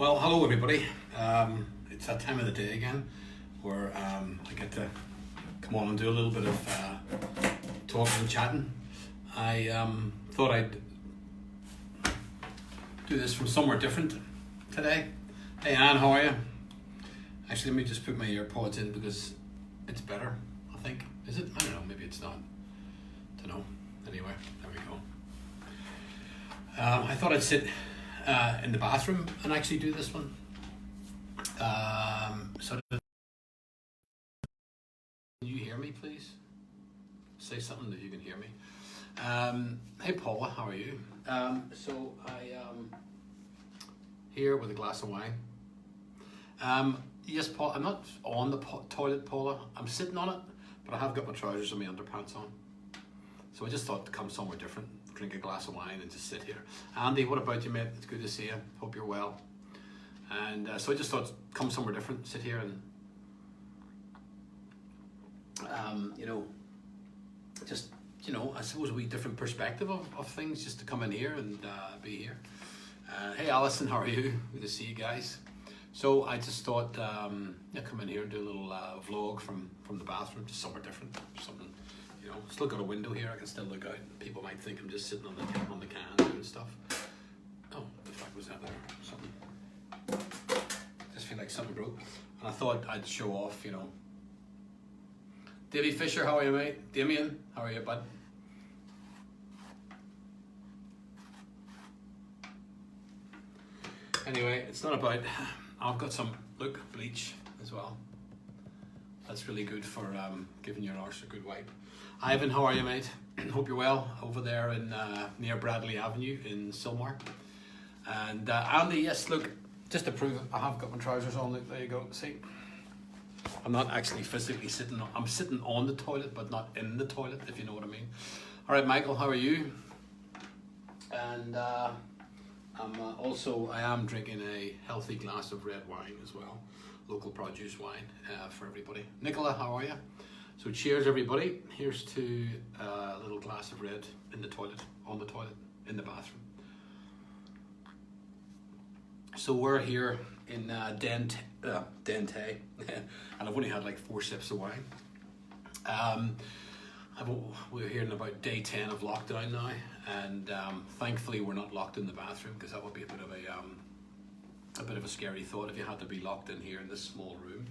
Well, hello everybody. It's that time of the day again where I get to come on and do a little bit of talking and chatting. I thought I'd do this from somewhere different today. Hey Anne, how are you? Actually, let me just put my earpods in because it's better, I think. Is it? I don't know, maybe it's not. Don't know. Anyway, there we go. I thought I'd sit in the bathroom and actually do this one. Can you hear me, please? Say something that you can hear me. Hey Paula, how are you? So I here with a glass of wine. Yes, Paul, I'm not on the toilet, Paula. I'm sitting on it, but I have got my trousers and my underpants on. So I just thought to come somewhere different, drink a glass of wine and just sit here. Andy, what about you, mate? It's good to see you. Hope you're well. And so I just thought come somewhere different, sit here and, I suppose a wee different perspective of things, just to come in here and be here. Hey Alison, how are you? Good to see you guys. So I just thought, come in here and do a little vlog from the bathroom, just somewhere different, something. Still got a window here. I can still look out. People might think I'm just sitting on the can doing stuff. Oh, the fuck was that there? Something. Just feel like something broke. And I thought I'd show off, Davey Fisher, how are you, mate? Damien, how are you, bud? Anyway, it's not about. I've got some bleach as well. That's really good for giving your arse a good wipe. Ivan, how are you, mate? Hope you're well over there in near Bradley Avenue in Silmar. And Andy, yes, look, just to prove it, I have got my trousers on. Look, there you go. See, I'm not actually physically sitting. I'm sitting on the toilet, but not in the toilet, if you know what I mean. All right, Michael, how are you? And I am drinking a healthy glass of red wine as well, local produce wine for everybody. Nicola, how are you? So cheers everybody. Here's to a little glass of red in the toilet, on the toilet, in the bathroom. So we're here in Dente, and I've only had like 4 sips of wine. We're here in about day 10 of lockdown now, and thankfully we're not locked in the bathroom, because that would be a bit of a scary thought if you had to be locked in here in this small room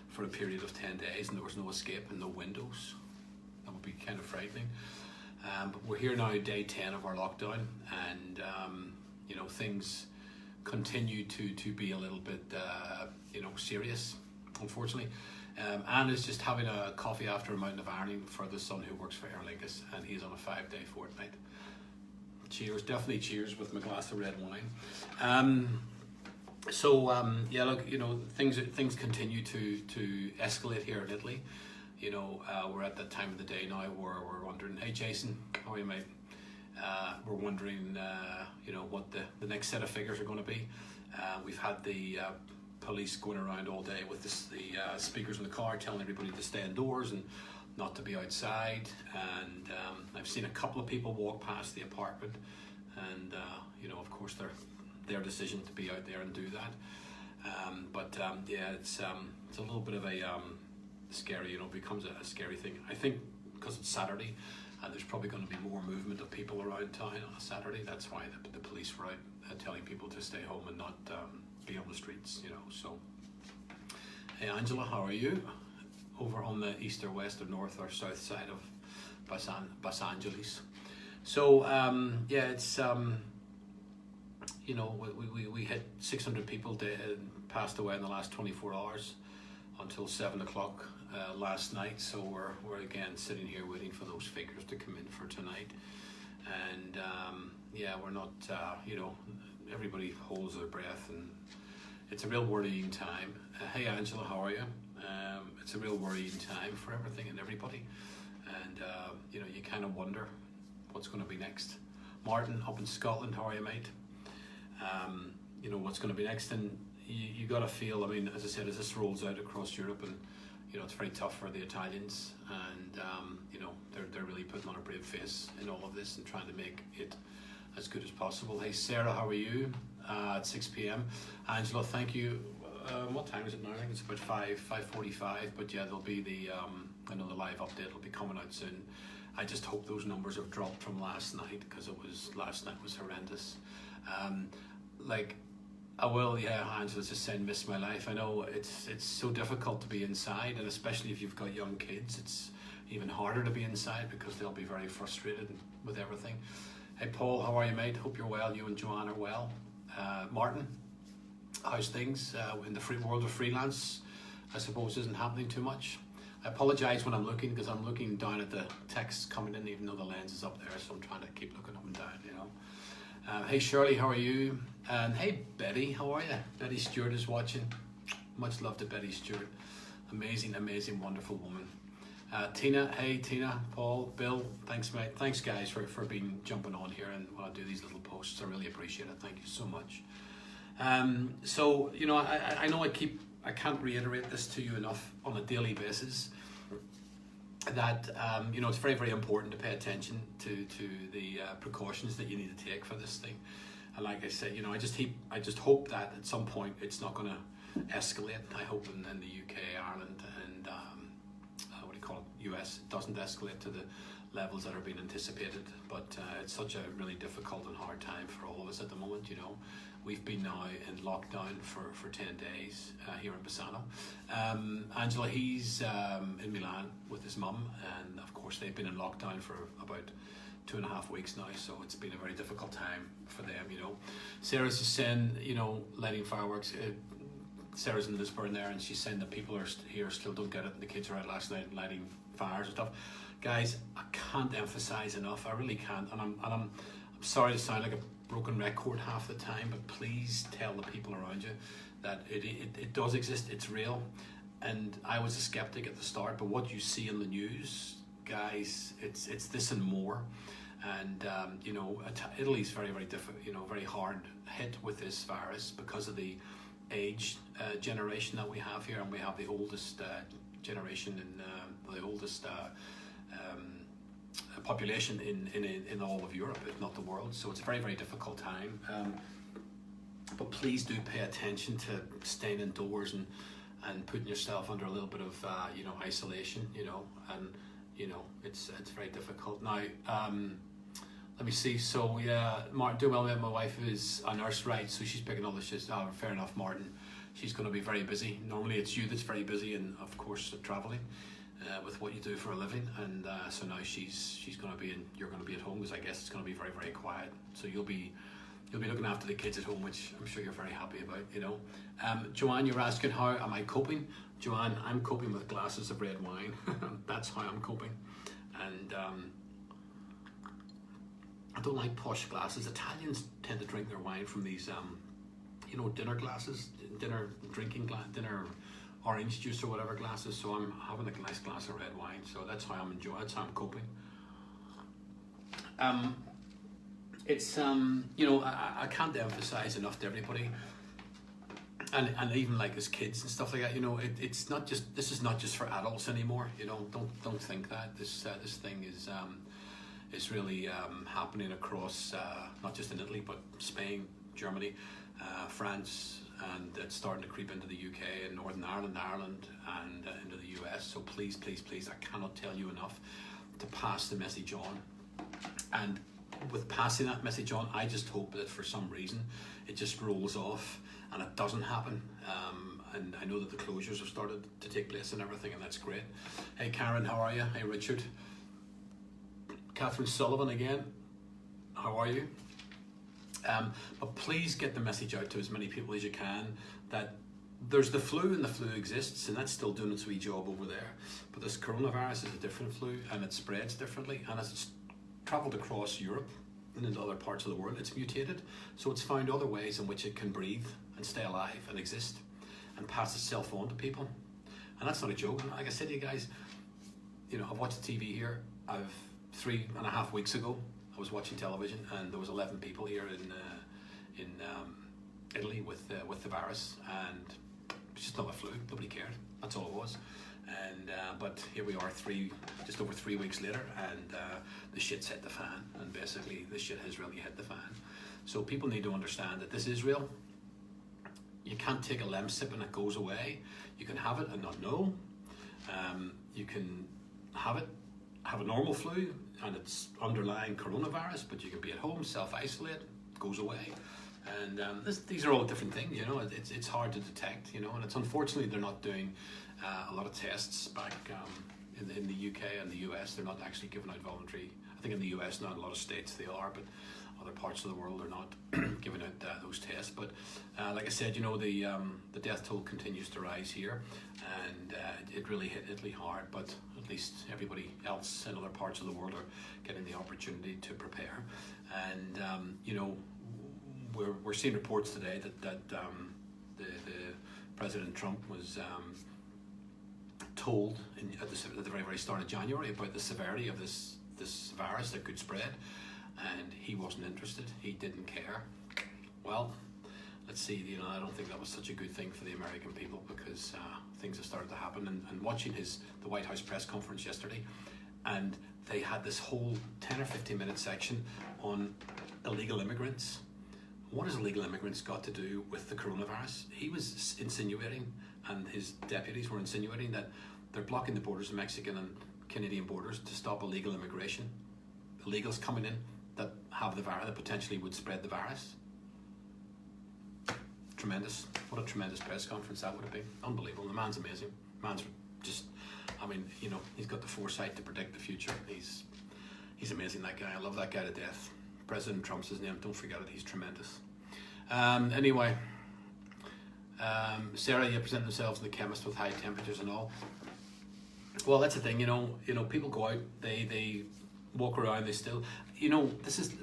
for a period of 10 days and there was no escape and no windows. That would be kind of frightening. But we're here now, day 10 of our lockdown, and things continue to be a little bit serious, unfortunately. Anne is just having a coffee after a mountain of ironing for the son who works for Aer Lingus, and he's on a 5-day fortnight. Cheers, definitely cheers with my glass of red wine. Look, things continue to escalate here in Italy. We're at that time of the day now where we're wondering, hey Jason, how are you, mate? We're wondering, what the next set of figures are going to be. We've had the police going around all day with the speakers in the car telling everybody to stay indoors and not to be outside. And I've seen a couple of people walk past the apartment, and of course their decision to be out there and do that. It's a little bit of a scary, becomes a scary thing. I think because it's Saturday and there's probably going to be more movement of people around town on a Saturday. That's why the police were out telling people to stay home and not be on the streets, so. Hey Angela, how are you? Over on the east or west or north or south side of Los Angeles. So, it's, we hit 600 people passed away in the last 24 hours until 7 o'clock last night. So we're again sitting here waiting for those figures to come in for tonight. And we're not, everybody holds their breath, and it's a real worrying time. Hey Angela, how are you? It's a real worrying time for everything and everybody. And, you kind of wonder what's going to be next. Martin up in Scotland, how are you, mate? What's going to be next, and you got to feel, as I said, as this rolls out across Europe, and it's very tough for the Italians, and they're really putting on a brave face in all of this and trying to make it as good as possible. Hey Sarah, how are you? at 6 p.m. Angela, thank you. What time is it now? I think it's about 5:45. But yeah, there'll be the I know the live update will be coming out soon. I just hope those numbers have dropped from last night, because last night was horrendous. Like, I will, yeah, Angela's just saying miss my life. I know it's so difficult to be inside, and especially if you've got young kids, it's even harder to be inside because they'll be very frustrated with everything. Hey Paul, how are you, mate? Hope you're well. You and Joanne are well. Martin, how's things in the free world of freelance? I suppose isn't happening too much. I apologise when I'm looking, because I'm looking down at the text coming in, even though the lens is up there, so I'm trying to keep looking up and down, you know. Hey Shirley, how are you? And hey Betty, how are you? Betty Stewart is watching. Much love to Betty Stewart. Amazing, amazing, wonderful woman. Tina, hey Tina, Paul, Bill, thanks mate. Thanks guys for jumping on here and when I do these little posts. I really appreciate it. Thank you so much. So, you know, I know I can't reiterate this to you enough on a daily basis, that you know, it's very, very important to pay attention to the precautions that you need to take for this thing. And like I said, you know, I just hope that at some point it's not going to escalate. I hope in the UK, Ireland, and what do you call it, US, it doesn't escalate to the levels that are being anticipated. But it's such a really difficult and hard time for all of us at the moment. You know, we've been now in lockdown for 10 days here in Bassano. Angela, he's in Milan with his mum, and of course they've been in lockdown for about 2.5 weeks now, so it's been a very difficult time for them, you know. Sarah's just saying, you know, lighting fireworks. Sarah's in Lisburn there, and she's saying that people are here still don't get it, and the kids were out last night lighting fires and stuff. Guys, I can't emphasize enough. I really can't, and I'm sorry to sound like a broken record half the time, but please tell the people around you that it does exist. It's real, and I was a skeptic at the start, but what you see in the news, guys, it's this and more. And you know, Italy's very, very different, you know, very hard hit with this virus because of the age generation that we have here, and we have the oldest generation and the oldest population in all of Europe, if not the world. So it's a very, very difficult time. But please do pay attention to staying indoors and putting yourself under a little bit of you know, isolation, you know, and you know, it's very difficult now. Let me see. So yeah, Martin, doing well. My wife is a nurse, right? So she's picking all the shit. Fair enough, Martin. She's going to be very busy. Normally it's you that's very busy, and of course traveling with what you do for a living. And so now she's going to be in. You're going to be at home, because I guess it's going to be very, very quiet. So you'll be looking after the kids at home, which I'm sure you're very happy about. You know, Joanne, you're asking how am I coping? Joanne, I'm coping with glasses of red wine. That's how I'm coping. And I don't like posh glasses. Italians tend to drink their wine from these, you know, dinner glasses, dinner orange juice or whatever glasses. So I'm having a nice glass of red wine. So that's how I'm enjoying. That's how I'm coping. It's you know, I can't emphasize enough to everybody, and even like as kids and stuff like that. You know, it's not just, this is not just for adults anymore. You know, don't think that this thing is really happening across not just in Italy, but Spain, Germany, France, and it's starting to creep into the UK and Northern Ireland, and into the US. So please, please, please, I cannot tell you enough to pass the message on. And with passing that message on, I just hope that for some reason it just rolls off and it doesn't happen. And I know that the closures have started to take place and everything, and that's great. Hey Karen, how are you? Hey Richard. Catherine Sullivan again, how are you? But please get the message out to as many people as you can that there's the flu, and the flu exists, and that's still doing its wee job over there. But this coronavirus is a different flu, and it spreads differently, and as it's travelled across Europe and into other parts of the world, it's mutated. So it's found other ways in which it can breathe and stay alive and exist and pass itself on to people. And that's not a joke. And like I said to you guys, you know, I've watched TV here. 3.5 weeks ago, I was watching television, and there was 11 people here in Italy with the virus, and it's just not a flu. Nobody cared. That's all it was. And but here we are, just over 3 weeks later, and the shit's hit the fan. And basically, the shit has really hit the fan. So people need to understand that this is real. You can't take a Lemsip and it goes away. You can have it and not know. You can have a normal flu and it's underlying coronavirus, but you can be at home, self-isolate, it goes away. And these are all different things, you know. It's hard to detect, you know, and it's unfortunately they're not doing a lot of tests back in the UK and the US. They're not actually giving out voluntary. I think in the US, not a lot of states they are, but other parts of the world are not giving out those tests. But like I said, you know, the death toll continues to rise here, and it really hit Italy hard. But at least everybody else in other parts of the world are getting the opportunity to prepare. And you know, we're seeing reports today that the President Trump was told at the very, very start of January about the severity of this virus that could spread, and he wasn't interested. He didn't care. Well, let's see. You know, I don't think that was such a good thing for the American people, because things have started to happen. And watching the White House press conference yesterday, and they had this whole 10 or 15 minute section on illegal immigrants. What has illegal immigrants got to do with the coronavirus? He was insinuating, and his deputies were insinuating, that they're blocking the borders of Mexican and Canadian borders to stop illegal immigration. Illegals coming in that have the virus, that potentially would spread the virus. Tremendous. What a tremendous press conference that would have been. Unbelievable. The man's amazing. Man's just, I mean, you know, he's got the foresight to predict the future. He's amazing, that guy. I love that guy to death. President Trump's his name. Don't forget it. He's tremendous. Anyway, Sarah, you present themselves in the chemist with high temperatures and all. Well, that's the thing, you know, people go out, they walk around, they still, you know, this is,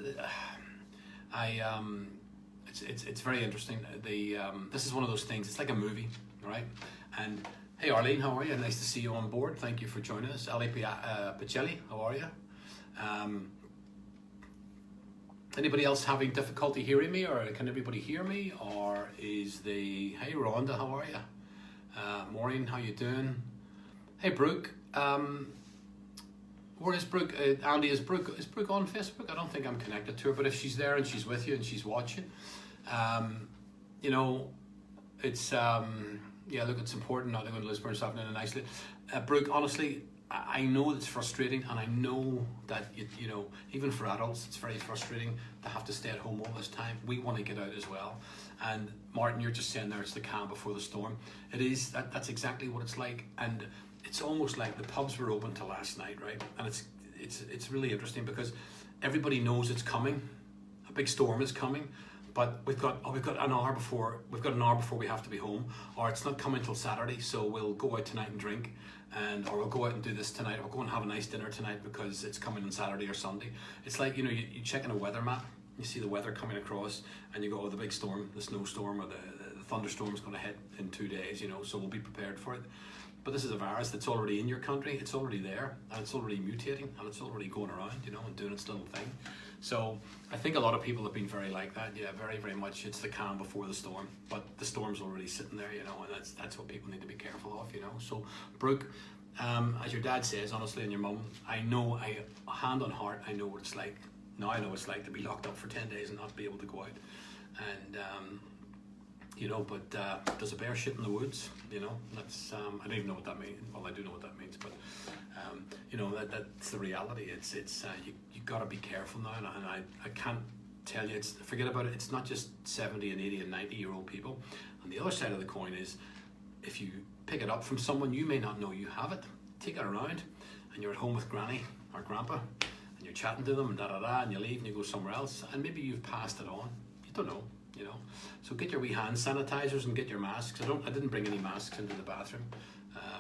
it's very interesting. This is one of those things. It's like a movie, right? And hey, Arlene, how are you? Nice to see you on board. Thank you for joining us. Ali Pacelli, how are you? Anybody else having difficulty hearing me, or can everybody hear me? Or is hey, Rhonda, how are you? Maureen, how you doing? Hey, Brooke. Where is Brooke? Andy, is Brooke on Facebook? I don't think I'm connected to her, but if she's there and she's with you and she's watching, you know, it's yeah. Look, it's important not to go to Lisbon and stuff in a nice. Brooke, honestly, I know it's frustrating, and I know that you know, even for adults, it's very frustrating to have to stay at home all this time. We want to get out as well. And Martin, you're just saying there, it's the calm before the storm. It is. That's exactly what it's like. And it's almost like the pubs were open till last night, right? And it's really interesting, because everybody knows it's coming. A big storm is coming, but we've got an hour before we have to be home, or it's not coming till Saturday, so we'll go out tonight and drink, or we'll go out and do this tonight, or we'll go and have a nice dinner tonight because it's coming on Saturday or Sunday. It's like, you know, you check in a weather map, you see the weather coming across, and you go, oh, the big storm, the snowstorm, or the thunderstorm is going to hit in 2 days, you know, so we'll be prepared for it. But this is a virus that's already in your country. It's already there, and it's already mutating, and it's already going around, you know, and doing its little thing. So I think a lot of people have been very like that. Yeah, very, very much. It's the calm before the storm, but the storm's already sitting there, you know, and that's what people need to be careful of, you know. So Brooke, as your dad says, honestly, and your mum, hand on heart, I know what it's like. Now I know what it's like to be locked up for 10 days and not be able to go out. And you know, but does a bear shit in the woods? You know, that's I don't even know what that means. Well, I do know what that means, but you know, that's the reality. It's you got to be careful now, and I can't tell you. Forget about it. It's not just 70 and 80 and 90-year-old people. And the other side of the coin is, if you pick it up from someone, you may not know you have it. Take it around, and you're at home with Granny or Grandpa, and you're chatting to them and and you leave and you go somewhere else, and maybe you've passed it on. You don't know. You know, so get your wee hand sanitizers and get your masks. I didn't bring any masks into the bathroom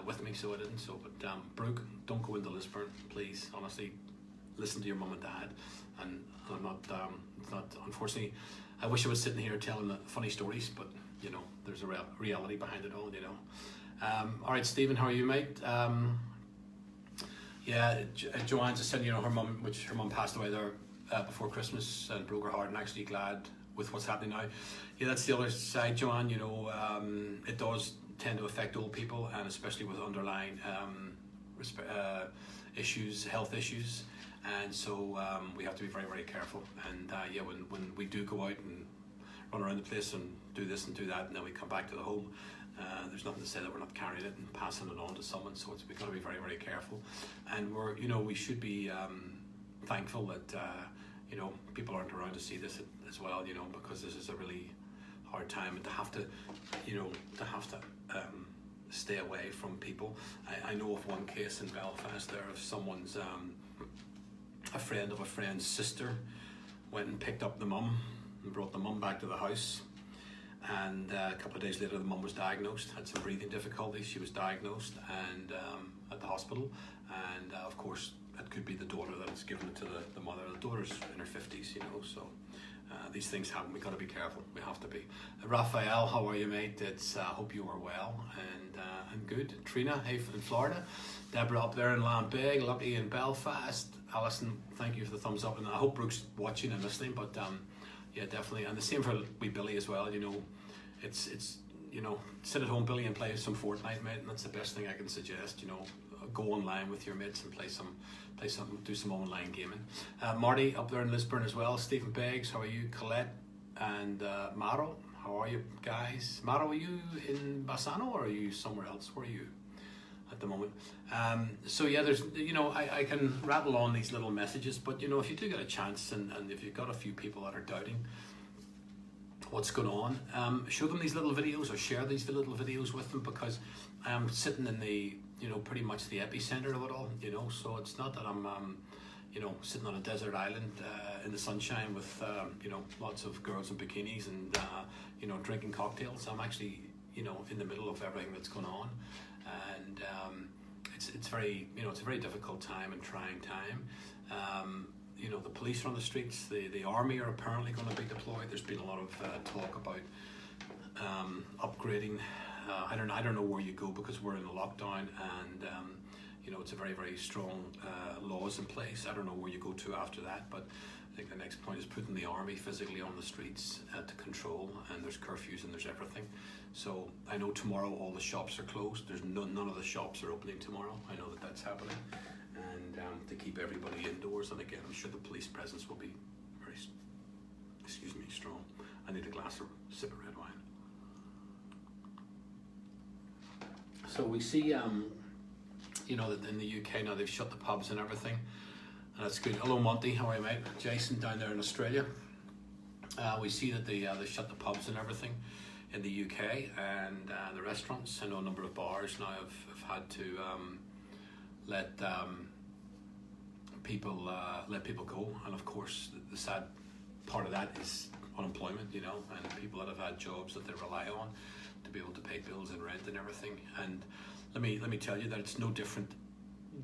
with me, so I didn't. So, but Brooke, don't go into Lisburn, please. Honestly, listen to your mum and dad. And I'm not. It's not. Unfortunately, I wish I was sitting here telling funny stories, but you know, there's a reality behind it all. You know. All right, Stephen, how are you, mate? Yeah, Joanne's just saying, you know, her mum passed away there before Christmas and broke her heart, and actually glad with what's happening now. Yeah, that's the other side, Joanne. You know, it does tend to affect old people, and especially with underlying issues, health issues. and so we have to be very, very careful. And yeah, when we do go out and run around the place and do this and do that, and then we come back to the home, there's nothing to say that we're not carrying it and passing it on to someone. So we've got to be very, very careful, and we should be thankful that people aren't around to see this as well, because this is a really hard time, and to have to stay away from people. I know of one case in Belfast there of someone's a friend of a friend's sister went and picked up the mum and brought the mum back to the house, and a couple of days later the mum was diagnosed, had some breathing difficulties. She was diagnosed and at the hospital, and of course it could be the daughter that has given it to the mother. The daughter's in her 50s, so these things happen. We've got to be careful. We have to be. Raphael, how are you, mate? Hope you are well and good. Trina, hey, in Florida. Deborah up there in Lambig, Lucky in Belfast. Alison, thank you for the thumbs up, and I hope Brooke's watching and listening. But yeah, definitely, and the same for wee Billy as well. It's sit at home, Billy, and play some Fortnite, mate, and that's the best thing I can suggest. Go online with your mates and play some, do some online gaming. Marty up there in Lisburn as well. Stephen Beggs, how are you? Colette and Maro, how are you guys? Maro, are you in Bassano or are you somewhere else? Where are you at the moment? So yeah, there's I can rattle on these little messages, but if you do get a chance and if you've got a few people that are doubting what's going on, show them these little videos or share these little videos with them, because I am sitting in the pretty much the epicenter of it all, so it's not that I'm sitting on a desert island in the sunshine with lots of girls in bikinis and drinking cocktails. I'm actually in the middle of everything that's going on, and it's very it's a very difficult time and trying time. The police are on the streets. The army are apparently going to be deployed. There's been a lot of talk about upgrading. I don't know where you go, because we're in a lockdown, and it's a very, very strong laws in place. I don't know where you go to after that, but I think the next point is putting the army physically on the streets to control, and there's curfews and there's everything. So I know tomorrow all the shops are closed. There's none of the shops are opening tomorrow. I know that's happening, and to keep everybody indoors. And again, I'm sure the police presence will be very, strong. I need a sip of red wine. So we see, that in the UK now they've shut the pubs and everything, and that's good. Hello, Monty, how are you, mate? Jason down there in Australia. We see that they shut the pubs and everything in the UK, and the restaurants. I know a number of bars now have had to let people go, and of course the sad part of that is unemployment, and people that have had jobs that they rely on to be able to pay bills and rent and everything. And let me tell you that it's no different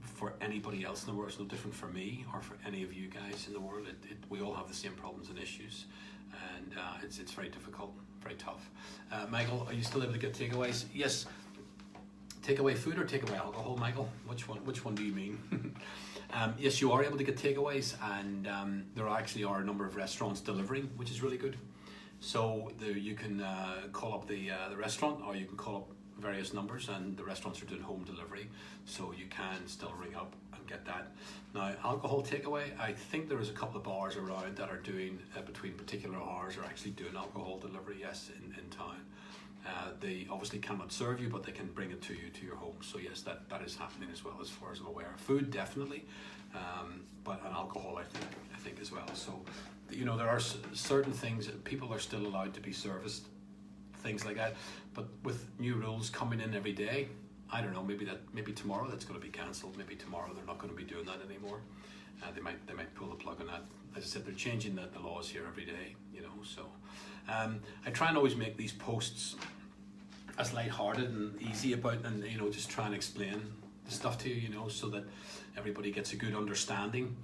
for anybody else in the world. It's no different for me or for any of you guys in the world. We all have the same problems and issues, and it's very difficult, very tough. Michael, are you still able to get takeaways? Yes. Takeaway food or takeaway alcohol, Michael? Which one do you mean? Yes, you are able to get takeaways, and there actually are a number of restaurants delivering, which is really good. So you can call up the restaurant, or you can call up various numbers, and the restaurants are doing home delivery, so you can still ring up and get that. Now, alcohol takeaway, I think there is a couple of bars around that are doing, between particular hours, are actually doing alcohol delivery, yes, in town. They obviously cannot serve you, but they can bring it to you to your home. So yes, that is happening as well, as far as I'm aware. Food, definitely, but and alcohol, I think as well. So there are certain things that people are still allowed to be serviced, things like that. But with new rules coming in every day, I don't know. Maybe tomorrow that's going to be cancelled. Maybe tomorrow they're not going to be doing that anymore. They might pull the plug on that. As I said, they're changing the laws here every day. So I try and always make these posts as lighthearted and easy about, and just try and explain the stuff to you, so that everybody gets a good understanding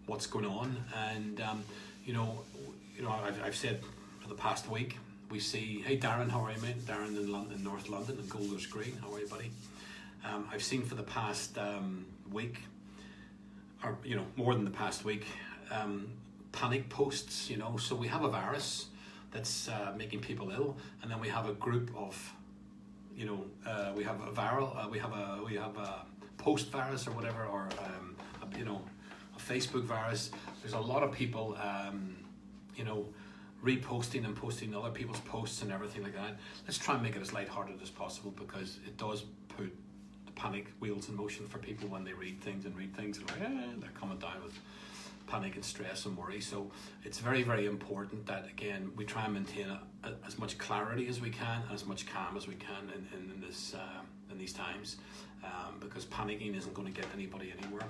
what's going on. And I've said for the past week, we see, hey Darren, how are you, mate? Darren in London, North London, and Golders Green, how are you, buddy? I've seen for the past week, or more than the past week, panic posts. So we have a virus that's making people ill, and then we have a group of, we have a viral, we have a post virus or whatever, or Facebook virus. There's a lot of people, you know, reposting and posting other people's posts and everything like that. Let's try and make it as lighthearted as possible, because it does put the panic wheels in motion for people when they read things and like, they're coming down with panic and stress and worry. So it's very, very important that, again, we try and maintain as much clarity as we can and as much calm as we can in these times, because panicking isn't going to get anybody anywhere.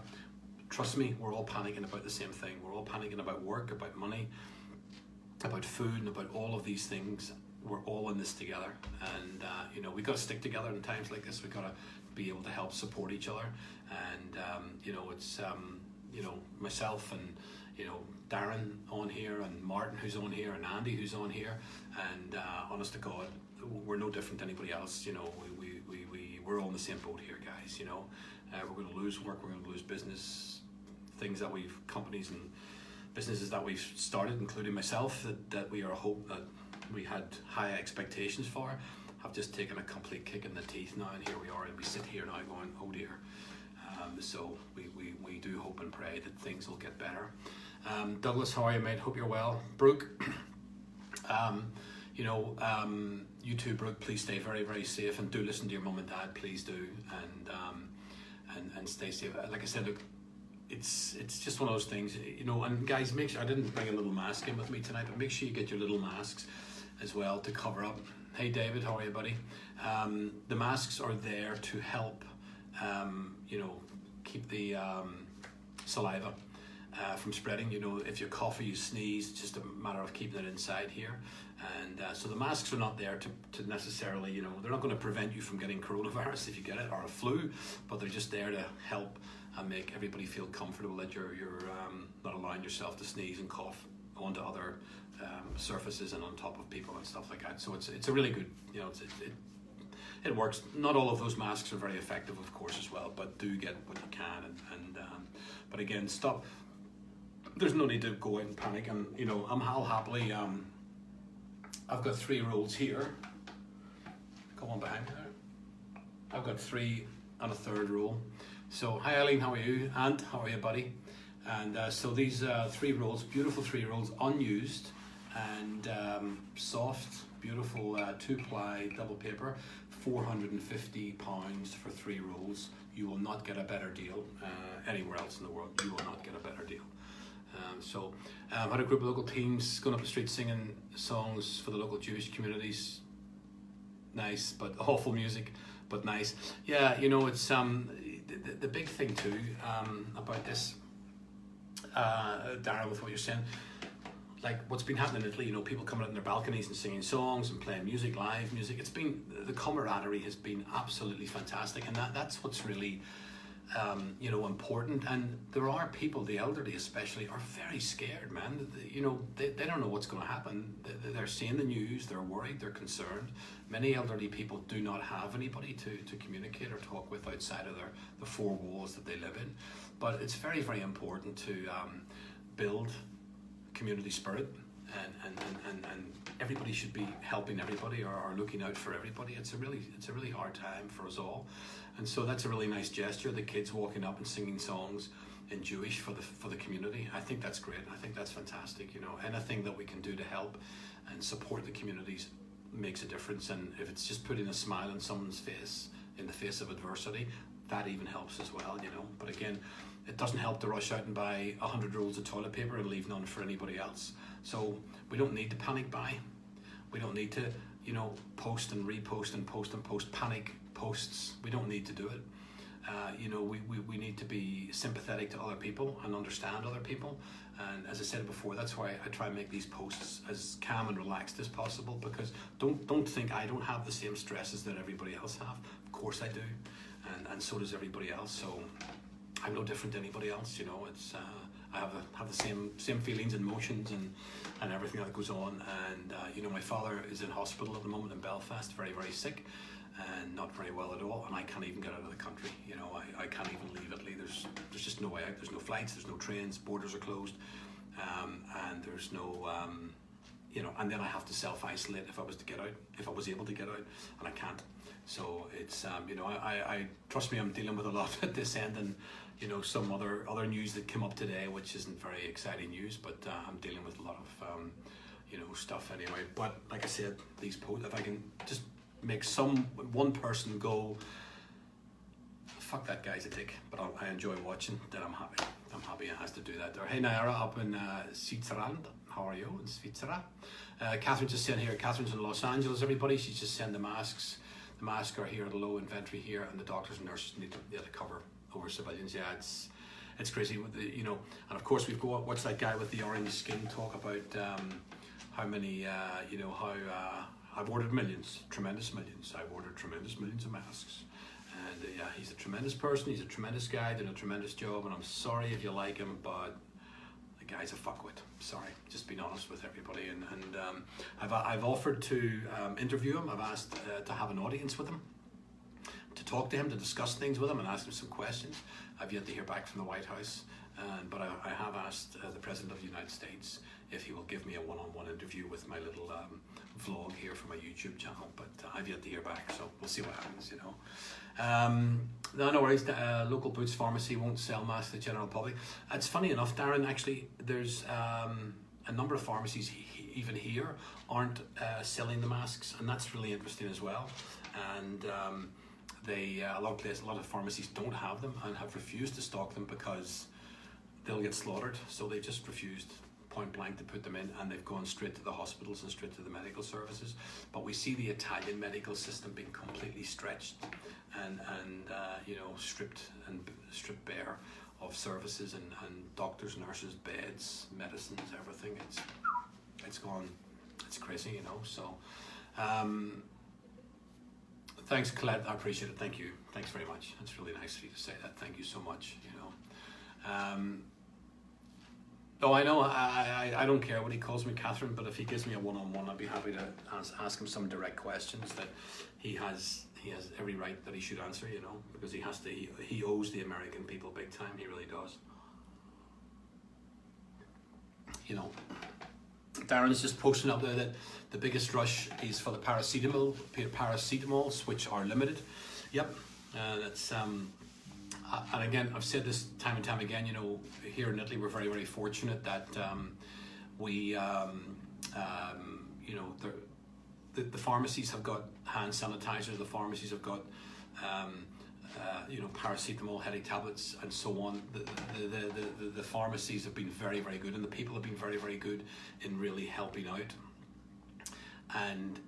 Trust me, we're all panicking about the same thing. We're all panicking about work, about money, about food, and about all of these things. We're all in this together, and you know, we've got to stick together in times like this. We've got to be able to help support each other, and you know, it's you know, myself and, you know, Darren on here, and Martin who's on here, and Andy who's on here, and honest to God, we're no different to anybody else. You know, we're all in the same boat here, guys. You know, we're going to lose work, we're going to lose business, things that companies and businesses that we've started, including myself, that we had high expectations for, have just taken a complete kick in the teeth now, and here we are, and we sit here now going, oh dear. So we do hope and pray that things will get better. Douglas, how are you, mate? Hope you're well. Brooke, you know, you too, Brooke, please stay very, very safe, and do listen to your mum and dad, please do, and stay safe. Like I said, look, it's just one of those things, you know. And guys, make sure, I didn't bring a little mask in with me tonight, but make sure you get your little masks as well to cover up. Hey David, how are you, buddy? The masks are there to help, you know, keep the saliva from spreading. You know, if you cough or you sneeze, it's just a matter of keeping it inside here. And so the masks are not there to necessarily, you know, they're not going to prevent you from getting coronavirus if you get it, or a flu, but they're just there to help and make everybody feel comfortable that you're not allowing yourself to sneeze and cough onto other surfaces and on top of people and stuff like that. So it's a really good, you know, it works. Not all of those masks are very effective, of course, as well, but do get what you can, and but again, stop. There's no need to go out and panic, and you know, I'll happily. I've got 3 rolls here. Come on behind me there. I've got 3 and a third roll. So hi Eileen, how are you? And how are you, buddy? And so these 3 rolls, beautiful 3 rolls, unused and soft, beautiful 2-ply double paper. £450 for 3 rolls. You will not get a better deal anywhere else in the world. You will not get a better deal. Had a group of local teams going up the street singing songs for the local Jewish communities. Nice, but awful music, but nice. Yeah, you know, it's the big thing too about this, Darren, with what you're saying. Like what's been happening in Italy, you know, people coming out on their balconies and singing songs and playing music, live music. It's been, the camaraderie has been absolutely fantastic, and that's what's really, you know, important. And there are people, the elderly especially, are very scared, man. You know, they don't know what's going to happen. They're seeing the news, they're worried, they're concerned. Many elderly people do not have anybody to communicate or talk with outside of the 4 walls that they live in. But it's very, very important to build community spirit, and everybody should be helping everybody or looking out for everybody. It's a really hard time for us all, and so that's a really nice gesture. The kids walking up and singing songs in Jewish for the community. I think that's great. I think that's fantastic. You know, anything that we can do to help and support the communities makes a difference. And if it's just putting a smile on someone's face in the face of adversity, that even helps as well. You know, but again, it doesn't help to rush out and buy 100 rolls of toilet paper and leave none for anybody else. So we don't need to panic buy. We don't need to, you know, post and repost and post panic posts. We don't need to do it. You know, we need to be sympathetic to other people and understand other people. And as I said before, that's why I try and make these posts as calm and relaxed as possible, because don't think I don't have the same stresses that everybody else have. Of course I do, and so does everybody else. So I'm no different to anybody else, you know. It's I have the same feelings and emotions and everything that goes on. And you know, my father is in hospital at the moment in Belfast, very, very sick and not very well at all. And I can't even get out of the country. You know, I can't even leave Italy. There's just no way out. There's no flights. There's no trains. Borders are closed, and there's no you know, and then I have to self-isolate if I was to get out, if I was able to get out, and I can't. So it's, you know, I trust me, I'm dealing with a lot at this end, and, you know, some other news that came up today, which isn't very exciting news, but I'm dealing with a lot of, you know, stuff anyway. But like I said, these posts, if I can just make one person go, fuck that guy's a dick, but I enjoy watching, then I'm happy. I'm happy it has to do that there. Hey Naira up in Switzerland, how are you in Switzerland? Catherine just sent here, Catherine's in Los Angeles, everybody. She's just sent the masks. The masks are here at a low inventory here, and the doctors and nurses need to cover over civilians. Yeah, it's crazy with the, you know, and of course we've got, what's that guy with the orange skin talk about how many, you know, how I've ordered millions, tremendous millions. I've ordered tremendous millions of masks. And yeah, he's a tremendous person, he's a tremendous guy, doing a tremendous job, and I'm sorry if you like him, but the guy's a fuckwit. Sorry, just being honest with everybody. And I've offered to interview him. I've asked to have an audience with him, to talk to him, to discuss things with him and ask him some questions. I've yet to hear back from the White House, but I have asked the President of the United States if he will give me a one-on-one interview with my little vlog here for my YouTube channel, but I've yet to hear back, so we'll see what happens, you know. No worries, local Boots pharmacy won't sell masks to the general public. It's funny enough, Darren, actually, there's a number of pharmacies even here aren't selling the masks, and that's really interesting as well. And a lot of pharmacies don't have them and have refused to stock them because they'll get slaughtered, so they've just refused point blank to put them in, and they've gone straight to the hospitals and straight to the medical services. But we see the Italian medical system being completely stretched and you know, stripped bare of services and doctors, nurses, beds, medicines, everything. It's gone, it's crazy, you know. So thanks, Colette, I appreciate it. Thank you, thanks very much. It's really nice of you to say that. Thank you so much, you know. Oh, I know, I don't care what he calls me, Catherine, but if he gives me a one-on-one, I'd be happy to ask him some direct questions that he has every right that he should answer, you know, because he owes the American people big time, he really does. You know, Darren's just posting up there that the biggest rush is for the paracetamols, which are limited. Yep, that's and again, I've said this time and time again, you know, here in Italy, we're very, very fortunate that you know, the pharmacies have got hand sanitizer, the pharmacies have got, you know, paracetamol, headache tablets, and so on. The pharmacies have been very, very good, and the people have been very, very good in really helping out and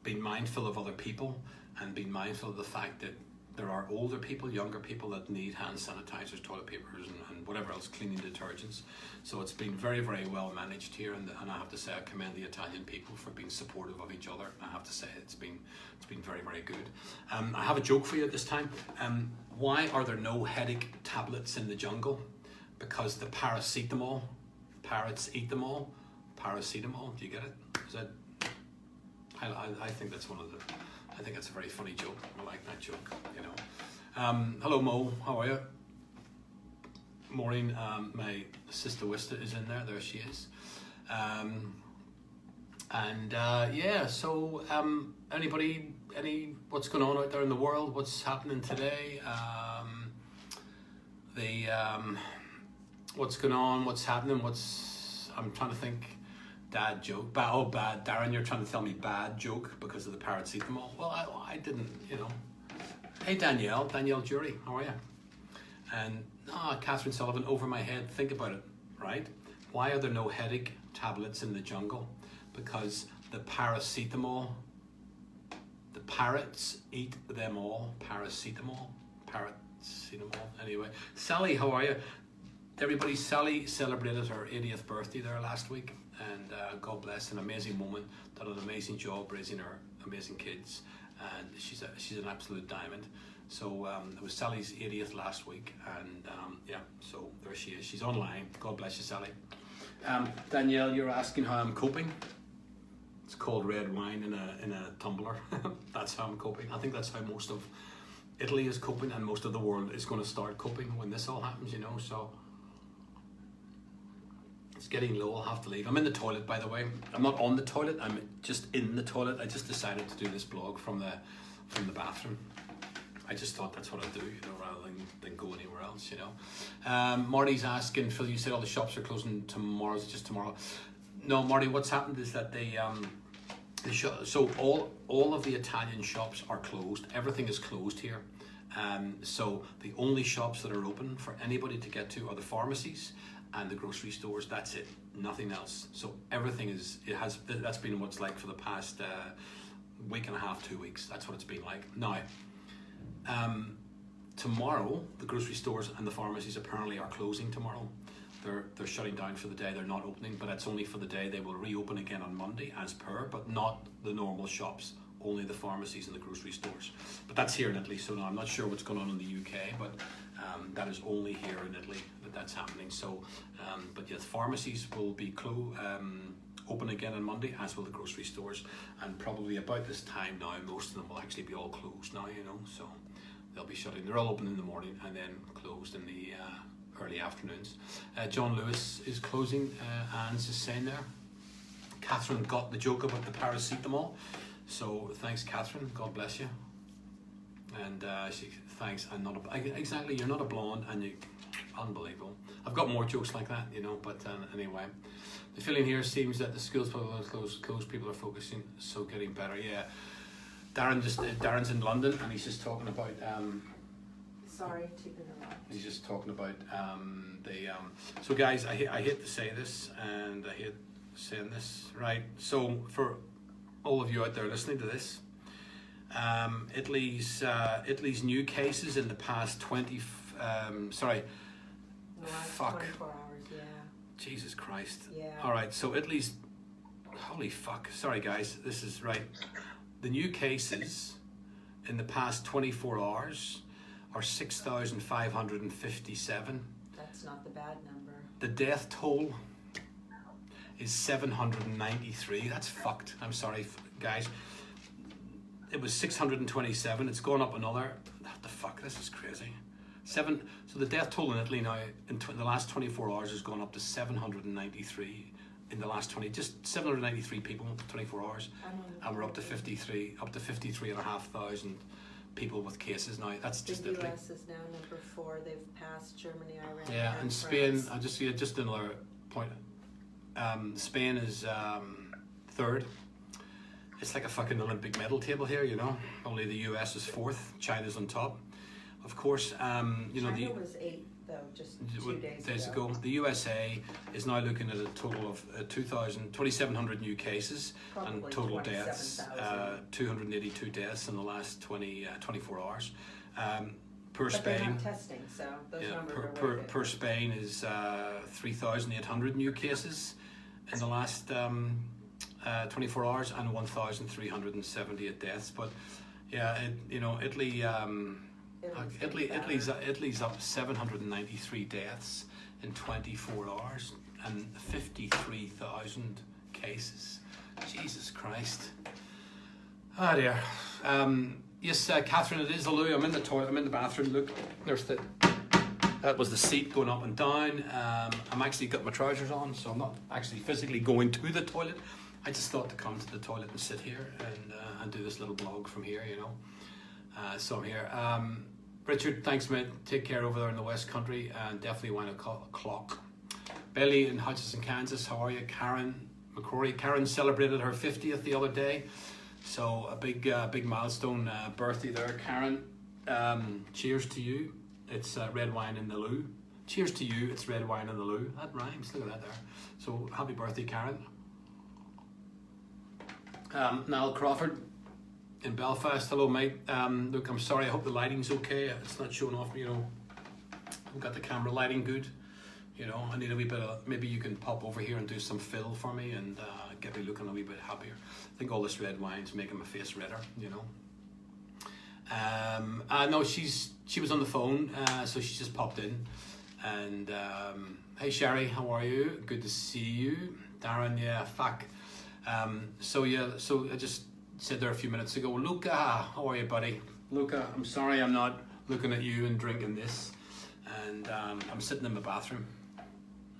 being mindful of other people and being mindful of the fact that there are older people, younger people that need hand sanitizers, toilet papers, and whatever else, cleaning detergents. So it's been very, very well managed here, and I have to say I commend the Italian people for being supportive of each other. I have to say it's been very, very good. I have a joke for you at this time. Why are there no headache tablets in the jungle? Because the paracetamol, parrots eat them all. Paracetamol, do you get it? Is that? I think that's I think that's a very funny joke. I like that joke, you know. Hello Mo, how are you? Maureen, my sister Wista is in there. There she is. Yeah, so what's going on out there in the world? What's happening today? What's going on? What's happening? I'm trying to think. Dad joke, bad, Darren, you're trying to tell me bad joke because of the paracetamol. Well, I didn't, you know. Hey Danielle Jury, how are you? And Catherine Sullivan, over my head, think about it, right? Why are there no headache tablets in the jungle? Because the paracetamol, the parrots eat them all. Paracetamol, anyway. Sally, how are you? Everybody, Sally celebrated her 80th birthday there last week, and God bless, an amazing woman, done an amazing job raising her amazing kids, and she's an absolute diamond. So it was Sally's 80th last week, and yeah, so there she is. She's online. God bless you, Sally. Danielle, you're asking how I'm coping. It's called red wine in a tumbler. That's how I'm coping. I think that's how most of Italy is coping, and most of the world is going to start coping when this all happens, you know. So It's getting low, I'll have to leave. I'm in the toilet, by the way. I'm not on the toilet, I'm just in the toilet. I just decided to do this blog from the bathroom. I just thought that's what I'd do, rather than go anywhere else, Marty's asking, Phil, you said all the shops are closing tomorrow, is it just tomorrow? No, Marty, what's happened is that so all of the Italian shops are closed. Everything is closed here. So the only shops that are open for anybody to get to are the pharmacies and the grocery stores. That's it, nothing else. So everything that's been what it's like for the past week and a half, 2 weeks. That's what it's been like. Now, tomorrow, the grocery stores and the pharmacies apparently are closing tomorrow. They're shutting down for the day. They're not opening, but it's only for the day. They will reopen again on Monday as per, but not the normal shops, only the pharmacies and the grocery stores. But that's here in Italy, so now I'm not sure what's going on in the UK, but that is only here in Italy that's happening. So, but yes, pharmacies will be open again on Monday, as will the grocery stores, and probably about this time now, most of them will actually be all closed now, so they'll be shutting. They're all open in the morning and then closed in the early afternoons. John Lewis is closing, Anne's is saying there. Catherine got the joke about the paracetamol, so thanks Catherine, God bless you. And she thanks, I'm not exactly, you're not a blonde, and you, unbelievable. I've got more jokes like that, but anyway. The feeling here seems that the schools closed, people are focusing, so getting better, yeah. Darren's in London, and he's just talking about sorry to interrupt. He's just talking about so guys, I hate to say this, and I hate saying this, right? So for all of you out there listening to this, Italy's new cases in the past 24 hours, yeah. Jesus Christ. Yeah. All right, so Italy's, holy fuck, sorry guys, this is right. The new cases in the past 24 hours are 6,557. That's not the bad number. The death toll is 793. That's fucked. I'm sorry, guys. It was 627. It's gone up another. What the fuck? This is crazy. So the death toll in Italy now in the last 24 hours has gone up to 793. In the last 793 people, 24 hours, and we're up to 53,500 people with cases now. That's just the Italy. US is now number 4. They've passed Germany, Iran, Yeah, and Spain. France. Just another point. Spain is third. It's like a fucking Olympic medal table here, Only the US is 4th. China's on top, of course. China was 8th though, just 2 days ago. The USA is now looking at a total of 2,700 new cases. Probably and total deaths, 282 deaths in the last 24 hours. But Spain, they're not testing, so those numbers are way per Spain is 3,800 new cases in the last 24 hours and 1,378 deaths. But yeah, Italy. Italy's up 793 deaths in 24 hours and 53,000 cases. Jesus Christ. Oh dear. Yes, Catherine, it is a loo. I'm in the toilet. I'm in the bathroom. Look, that was the seat going up and down. I'm actually got my trousers on, so I'm not actually physically going to the toilet. I just thought to come to the toilet and sit here and do this little blog from here, so I'm here. Richard, thanks mate. Take care over there in the West Country, and definitely wine o'clock. Belly in Hutchinson, Kansas, how are you? Karen McCrory. Karen celebrated her 50th the other day, so a big milestone birthday there, Karen. Cheers to you. It's red wine in the loo. Cheers to you. It's red wine in the loo. That rhymes. Look at that there. So happy birthday, Karen. Niall Crawford in Belfast. Hello, mate. Look, I'm sorry. I hope the lighting's okay. It's not showing off. I've got the camera lighting good. I need a wee bit of. Maybe you can pop over here and do some fill for me and get me looking a wee bit happier. I think all this red wine's making my face redder. No, she was on the phone, so she just popped in. And hey, Sherry, how are you? Good to see you, Darren. Yeah, fuck. So I just said there a few minutes ago, Luca, how are you, buddy? Luca, I'm sorry I'm not looking at you and drinking this, and I'm sitting in my bathroom,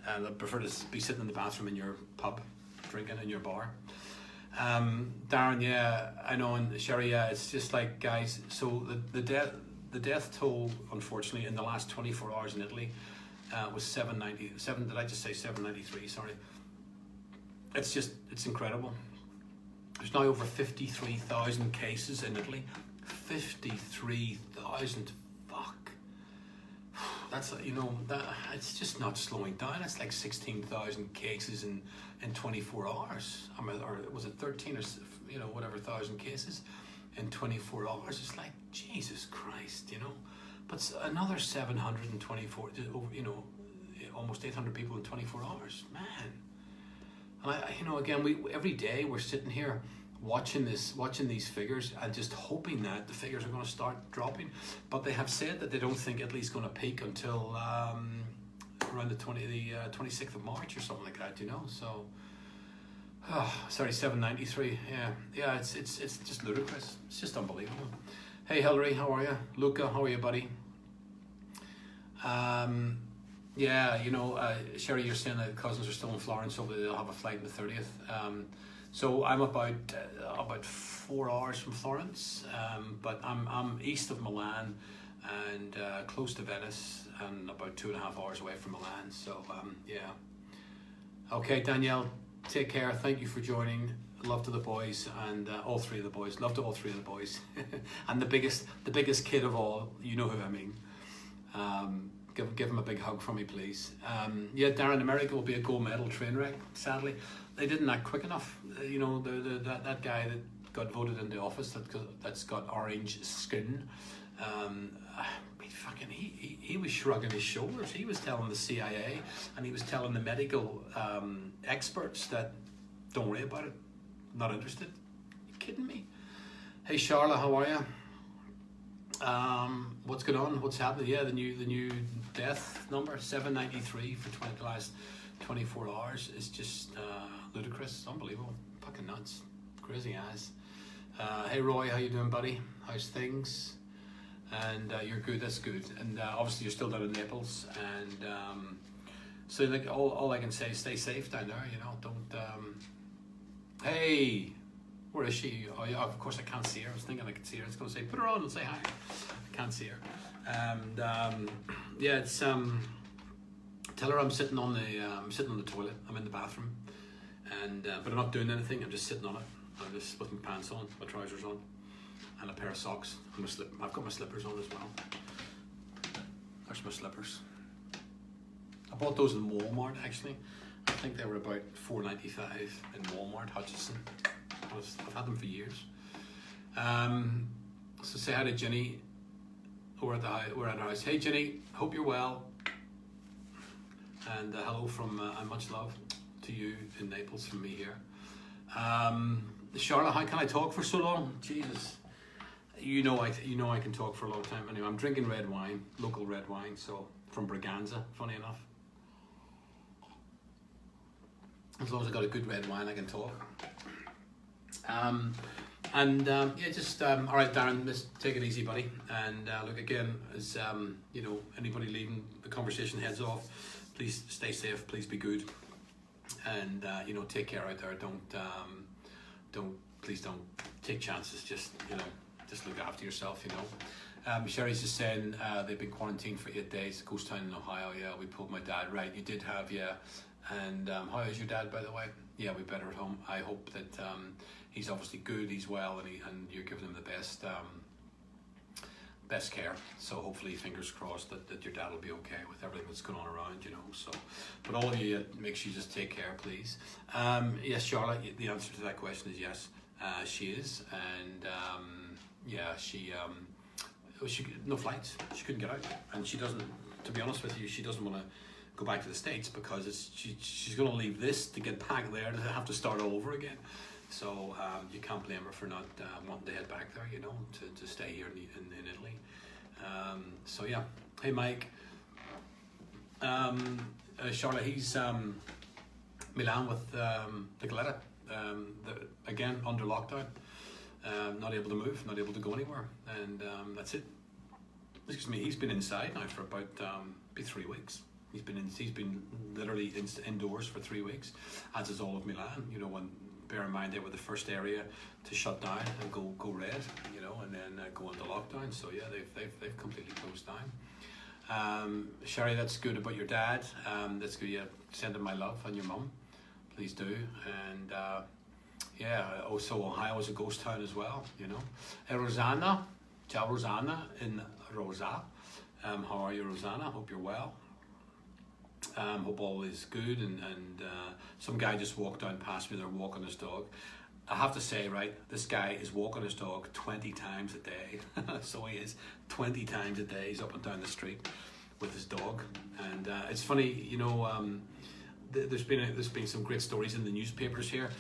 and I prefer to be sitting in the bathroom in your pub, drinking in your bar. Darren, yeah, I know, and Sherry, yeah, it's just like, guys, so the death toll, unfortunately, in the last 24 hours in Italy was 797. Did I just say 793? Sorry. It's incredible. There's now over 53,000 cases in Italy. 53,000. Fuck. That's, it's just not slowing down. It's like 16,000 cases in 24 hours. I mean, or was it 13 or whatever thousand cases in 24 hours? It's like, Jesus Christ, But another 724, almost 800 people in 24 hours, man. And again, every day we're sitting here watching these figures and just hoping that the figures are going to start dropping. But they have said that they don't think Italy's going to peak until around the 26th of March or something like that, So, sorry, 793. Yeah, it's just ludicrous. It's just unbelievable. Hey, Hillary, how are you? Luca, how are you, buddy? Sherry, you're saying that cousins are still in Florence, hopefully they'll have a flight on the 30th. So I'm about 4 hours from Florence, but I'm east of Milan and close to Venice, and about 2.5 hours away from Milan. So yeah. Okay, Danielle, take care. Thank you for joining. Love to the boys and all three of the boys. Love to all three of the boys, and the biggest kid of all. You know who I mean. Give him a big hug from me, please. Yeah, Darren, America will be a gold medal train wreck. Sadly, they didn't act quick enough. That guy that got voted into office that's got orange skin. He was shrugging his shoulders. He was telling the CIA and he was telling the medical experts that don't worry about it. Not interested. You kidding me? Hey, Charlotte, how are you? What's going on? What's happening? Yeah, the new death number 793 for the last 24 hours is just ludicrous. It's unbelievable. Fucking nuts. Crazy as. Hey Roy, how you doing, buddy? How's things? And you're good. That's good. And obviously you're still down in Naples. And so like all I can say is stay safe down there. Don't. Hey. Where is she? Oh yeah, of course I can't see her. I was thinking I could see her. It's going to say, put her on and say hi. I can't see her. And yeah, it's tell her I'm sitting on the toilet. I'm in the bathroom, and but I'm not doing anything. I'm just sitting on it. I'm just with my pants on, my trousers on, and a pair of socks. And I've got my slippers on as well. There's my slippers. I bought those in Walmart actually. I think they were about $4.95 in Walmart, Hutchinson. I've had them for years. So say hi to Ginny. We're at our house. Hey Ginny, hope you're well. And hello from and much love to you in Naples from me here. Charlotte, how can I talk for so long? Jesus, I can talk for a long time. Anyway, I'm drinking red wine, local red wine, so from Braganza. Funny enough. As long as I got a good red wine, I can talk. Just all right, Darren, just take it easy, buddy. And look, again, as anybody leaving the conversation heads off, please stay safe, please be good, and take care out there. Please don't take chances. Just look after yourself. Sherry's just saying they've been quarantined for 8 days. Ghost town in Ohio. Yeah, we pulled my dad. Right, you did have, yeah. And how is your dad, by the way? Yeah, we better at home. I hope that he's obviously good, he's well, and you're giving him the best care. So hopefully, fingers crossed that your dad will be okay with everything that's going on around, So, but all of you, make sure you just take care, please. Yes, Charlotte, the answer to that question is yes. She is, and she no flights. She couldn't get out, and she doesn't. To be honest with you, she doesn't want to go back to the States because she's going to leave this to get back there to have to start all over again. So you can't blame her for not wanting to head back there, to stay here in Italy. So yeah. Hey Mike. Charlotte, he's Milan with Nicoletta. Again, under lockdown. Not able to move, not able to go anywhere. And that's it. Excuse me, he's been inside now for about be 3 weeks. He's been literally indoors for 3 weeks, as is all of Milan. You know, when bear in mind they were the first area to shut down and go red. You know, and then go into lockdown. So yeah, they've completely closed down. Sherry, that's good about your dad. That's good. Yeah, send him my love and your mum, please do. And yeah, also Ohio is a ghost town as well. You know, Rosanna, ciao Rosanna in Rosa. How are you, Rosanna? Hope you're well. Hope all is good. And some guy just walked down past me. They're walking his dog. I have to say, right, this guy is walking his dog 20 times a day. So he is 20 times a day. He's up and down the street with his dog. And it's funny, you know, there's been some great stories in the newspapers here,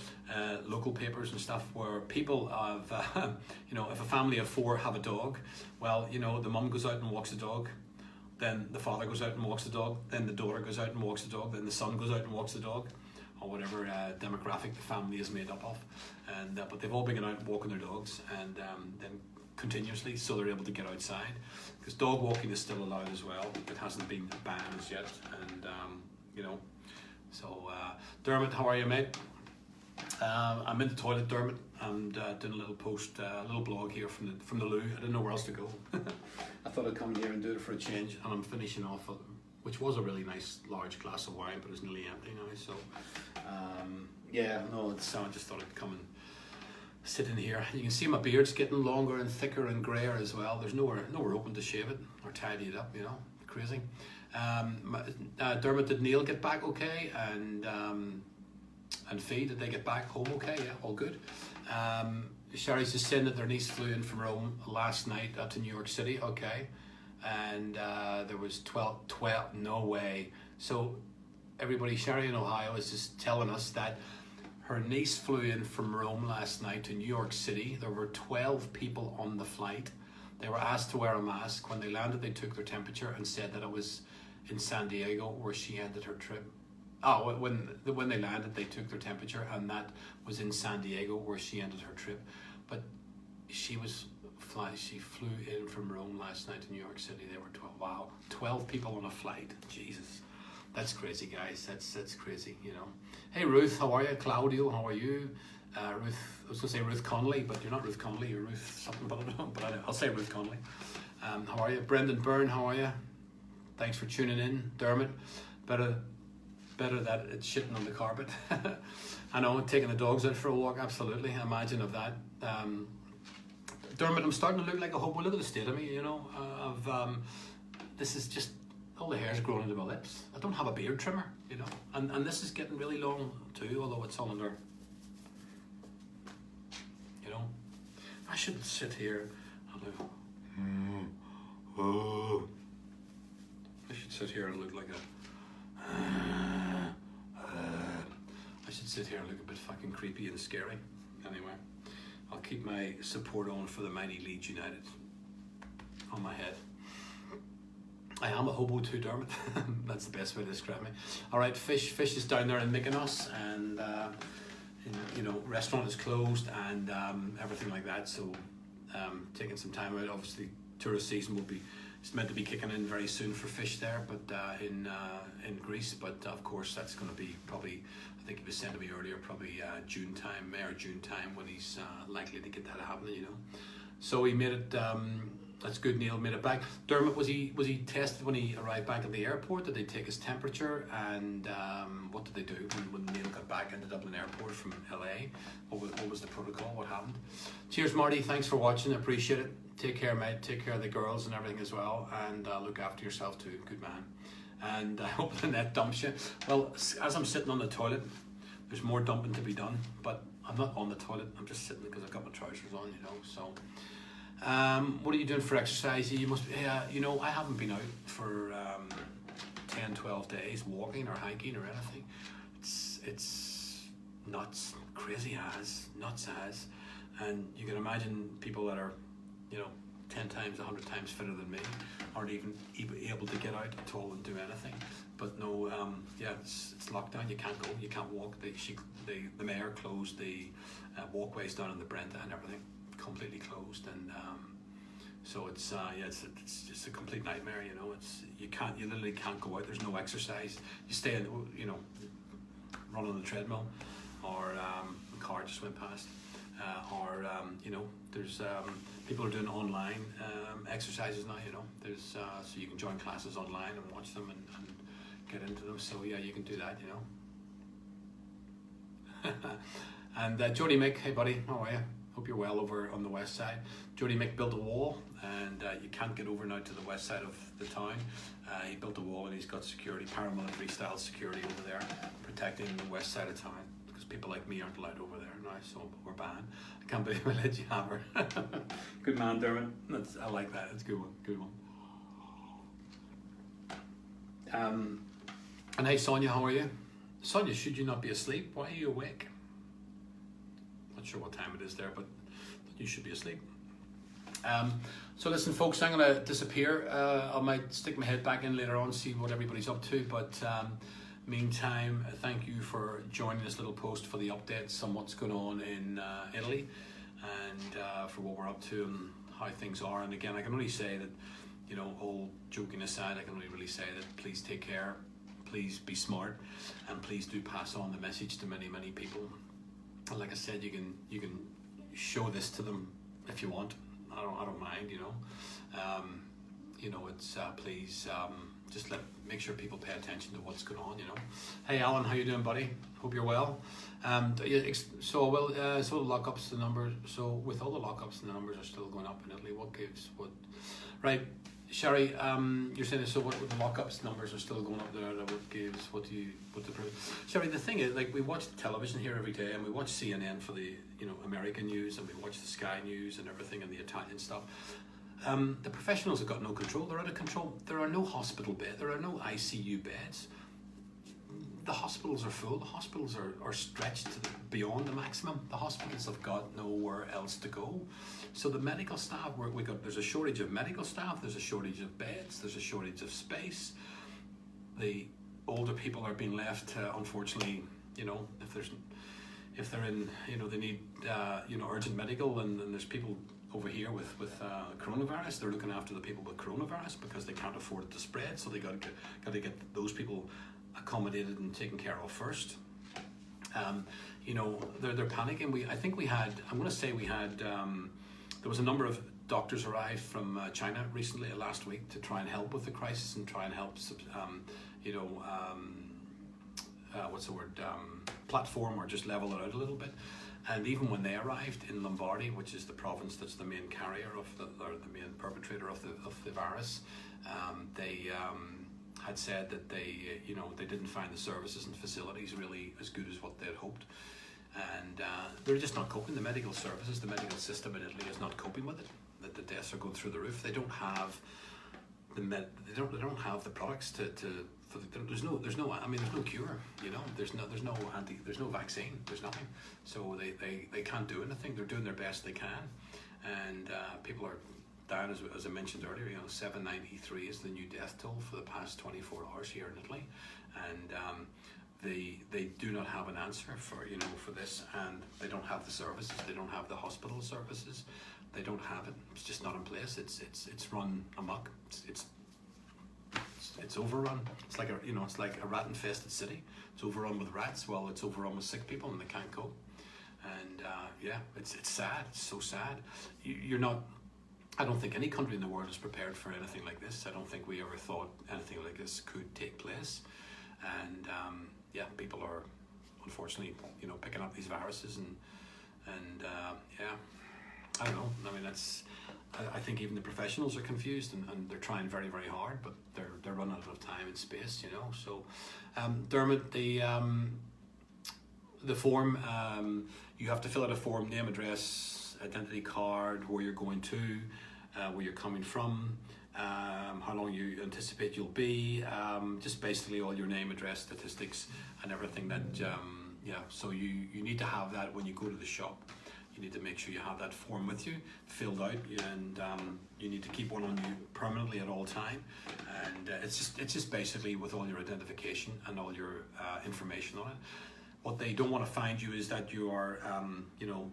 local papers and stuff, where people have, you know, if a family of 4 have a dog, well, you know, the mum goes out and walks the dog, then the father goes out and walks the dog, then the daughter goes out and walks the dog, then the son goes out and walks the dog, or whatever demographic the family is made up of. And but they've all been going out and walking their dogs, and then continuously, so they're able to get outside, because dog walking is still allowed as well. It hasn't been banned as yet. And you know, so Dermott, how are you, mate? I'm in the toilet, Dermott, and doing a little post, a little blog here from the loo. I didn't know where else to go. I thought I'd come here and do it for a change, and I'm finishing off, which was a really nice large glass of wine, but it's nearly empty now. So yeah, no, I just thought I'd come and sit in here. You can see my beard's getting longer and thicker and grayer as well. There's nowhere open to shave it or tidy it up. You know, crazy. Dermott, did Neil get back okay? And Fee, did they get back home okay? Yeah, all good. Sherry's just saying that their niece flew in from Rome last night to New York City, okay. And there was 12, no way. So everybody, Sherry in Ohio is just telling us that her niece flew in from Rome last night to New York City. There were 12 people on the flight. They were asked to wear a mask. When they landed, they took their temperature and said that it was in San Diego where she ended her trip. Oh, when they landed, they took their temperature, and that was in San Diego where she ended her trip. But she flew in from Rome last night to New York City. There were 12. Wow, 12 people on a flight. Jesus, that's crazy, guys. That's crazy. You know. Hey Ruth, how are you? Claudio, how are you? Ruth, I was gonna say Ruth Connolly, but you're not Ruth Connolly. You're Ruth something, but I don't know. But I'll say Ruth Connolly. How are you? Brendan Byrne, how are you? Thanks for tuning in. Dermott, better that it's shitting on the carpet. I know, taking the dogs out for a walk, absolutely. Imagine of that. Dermott, I'm starting to look like a hobo. Look at the state of me, you know. This is just, all the hair's growing into my lips. I don't have a beard trimmer, you know. And this is getting really long too, although it's all under, you know. I should sit here and look, I should sit here and look like a, I should sit here and look a bit fucking creepy and scary. Anyway, I'll keep my support on for the mighty Leeds United on my head. I am a hobo too, Dermott. That's the best way to describe me. All right, Fish is down there in Mykonos, and you know, restaurant is closed and everything like that. So taking some time out. Obviously, tourist season will be. It's meant to be kicking in very soon for Fish there, but in Greece. But of course, that's going to be probably, I think he was saying to me earlier, probably May or June time when he's likely to get that happening, you know. So he made it. That's good. Neil made it back. Dermott, was he tested when he arrived back at the airport? Did they take his temperature? And what did they do when Neil got back into Dublin Airport from LA? What was the protocol? What happened? Cheers, Marty. Thanks for watching. I appreciate it. Take care, mate. Take care of the girls and everything as well. And look after yourself too. Good man. And I hope the net dumps you. Well, as I'm sitting on the toilet, there's more dumping to be done. But I'm not on the toilet. I'm just sitting because I've got my trousers on, you know. So. What are you doing for exercise? You must be, you know, I haven't been out for 10, 12 days walking or hiking or anything. It's nuts, crazy as, nuts as. And you can imagine people that are, you know, 10 times, 100 times fitter than me aren't even able to get out at all and do anything. But no, yeah, it's lockdown. You can't go, you can't walk. The mayor closed the walkways down in the Brenta and everything. Completely closed, and So it's it's just a complete nightmare, you know. You literally can't go out. There's no exercise. You stay in, you know, run on the treadmill, or the car just went past, or you know, there's people are doing online exercises now. You know, there's so you can join classes online and watch them and get into them. So yeah, you can do that. You know. And Jody Mick, hey buddy, how are you? Hope you're well over on the west side. Jody Mick built a wall, and you can't get over now to the west side of the town. He built a wall, and he's got security, paramilitary style security over there, protecting the west side of town, because people like me aren't allowed over there now, so we're banned. I can't believe I let you have her. Good man, Dermott. I like that. It's a good one. Good one. And hey, Sonia, how are you? Sonia, should you not be asleep? Why are you awake? Not sure what time it is there, but you should be asleep. So listen, folks, I'm going to disappear. I might stick my head back in later on, see what everybody's up to. But meantime, thank you for joining this little post for the updates on what's going on in Italy, and for what we're up to and how things are. And again, I can only say that, you know, all joking aside, I can only really say that please take care, please be smart, and please do pass on the message to many, many people. And like I said, you can show this to them if you want. I don't mind, you know. You know, it's please just make sure people pay attention to what's going on, you know. Hey Alan, how you doing, buddy? Hope you're well. So the lockups, the numbers. So with all the lockups, the numbers are still going up in Italy. What gives what? Right, Sherry. You're saying so. What the lockups numbers are still going up there? What gives? What the proof? Sherry, the thing is, like, we watch the television here every day, and we watch CNN for the, you know, American news, and we watch the Sky News and everything, and the Italian stuff. The professionals have got no control. They're out of control. There are no hospital beds. There are no ICU beds. The hospitals are full. The hospitals are stretched to beyond the maximum. The hospitals have got nowhere else to go. So the medical staff, there's a shortage of medical staff. There's a shortage of beds. There's a shortage of space. The older people are being left, unfortunately, you know, if they're in, you know, they need, you know, urgent medical, and there's people over here with coronavirus. They're looking after the people with coronavirus because they can't afford it to spread. So they got to get those people accommodated and taken care of first. You know, they're panicking. I'm going to say we had there was a number of doctors arrived from China recently, last week, to try and help with the crisis and try and help you know, platform or just level it out a little bit. And even when they arrived in Lombardy, which is the province that's the main carrier of the main perpetrator of the virus, they had said that they didn't find the services and facilities really as good as what they had hoped, and they're just not coping. The medical services, the medical system in Italy is not coping with it. That the deaths are going through the roof. They don't have they don't have the products there's no cure, you know. There's no vaccine, there's nothing. So they can't do anything. They're doing their best they can, and people are dying, as I mentioned earlier. You know, 793 is the new death toll for the past 24 hours here in Italy, and they do not have an answer for this, and they don't have the services. They don't have the hospital services. They don't have it. It's just not in place. It's run amok. It's overrun. It's like a rat infested city. It's overrun with rats. Well, it's overrun with sick people, and they can't cope. And it's sad. It's so sad. I don't think any country in the world is prepared for anything like this. I don't think we ever thought anything like this could take place. And people are unfortunately, you know, picking up these viruses, and I don't know. I mean, I think even the professionals are confused, and they're trying very, very hard, but they're running out of time and space, you know. So, Dermott, the form, you have to fill out a form: name, address, identity card, where you're going to, where you're coming from, how long you anticipate you'll be, just basically all your name, address, statistics, and everything that. So you need to have that when you go to the shop. You need to make sure you have that form with you, filled out, and you need to keep one on you permanently at all time. And it's just basically with all your identification and all your information on it. What they don't want to find you is that you are,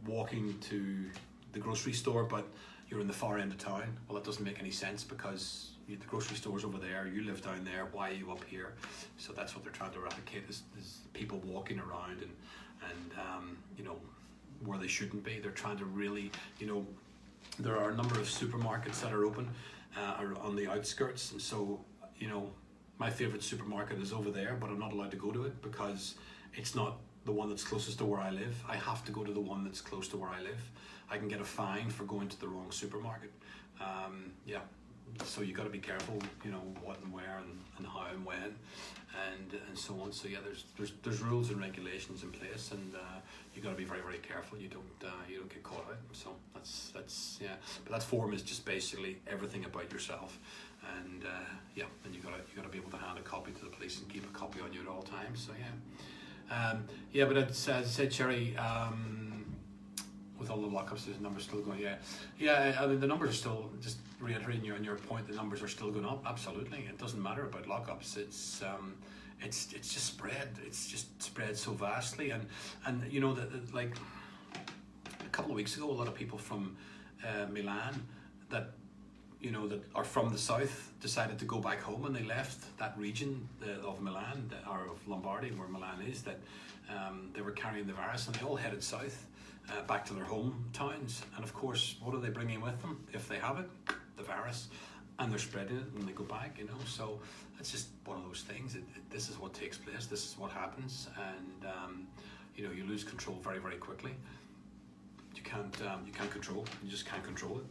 walking to the grocery store, but you're in the far end of town. Well, that doesn't make any sense because the grocery store's over there, you live down there, why are you up here? So that's what they're trying to replicate, is people walking around and you know, where they shouldn't be. They're trying to really, you know, there are a number of supermarkets that are open are on the outskirts, and so, you know, my favourite supermarket is over there, but I'm not allowed to go to it because it's not the one that's closest to where I live. I have to go to the one that's close to where I live. I can get a fine for going to the wrong supermarket. Yeah, so you got to be careful, you know, what and where and how and when, and so on. So yeah, there's rules and regulations in place, and you got to be very, very careful. You don't get caught out. So that's yeah. But that form is just basically everything about yourself, and yeah, and you gotta be able to hand a copy to the police and keep a copy on you at all times. So yeah, yeah. But as I said, Sherry. With all the lockups, the numbers still going. Yeah. I mean, the numbers are still, just reiterating you on your point. The numbers are still going up. Absolutely, it doesn't matter about lockups. It's just spread. It's just spread so vastly, and you know that like a couple of weeks ago, a lot of people from Milan that you know that are from the south decided to go back home, and they left that region of Milan or of Lombardy, where Milan is. That they were carrying the virus, and they all headed south. Back to their hometowns, and of course, what are they bringing with them if they have it? The virus, and they're spreading it when they go back. You know, so it's just one of those things. This is what takes place. This is what happens, and you know, you lose control very, very quickly. You can't control. You just can't control it.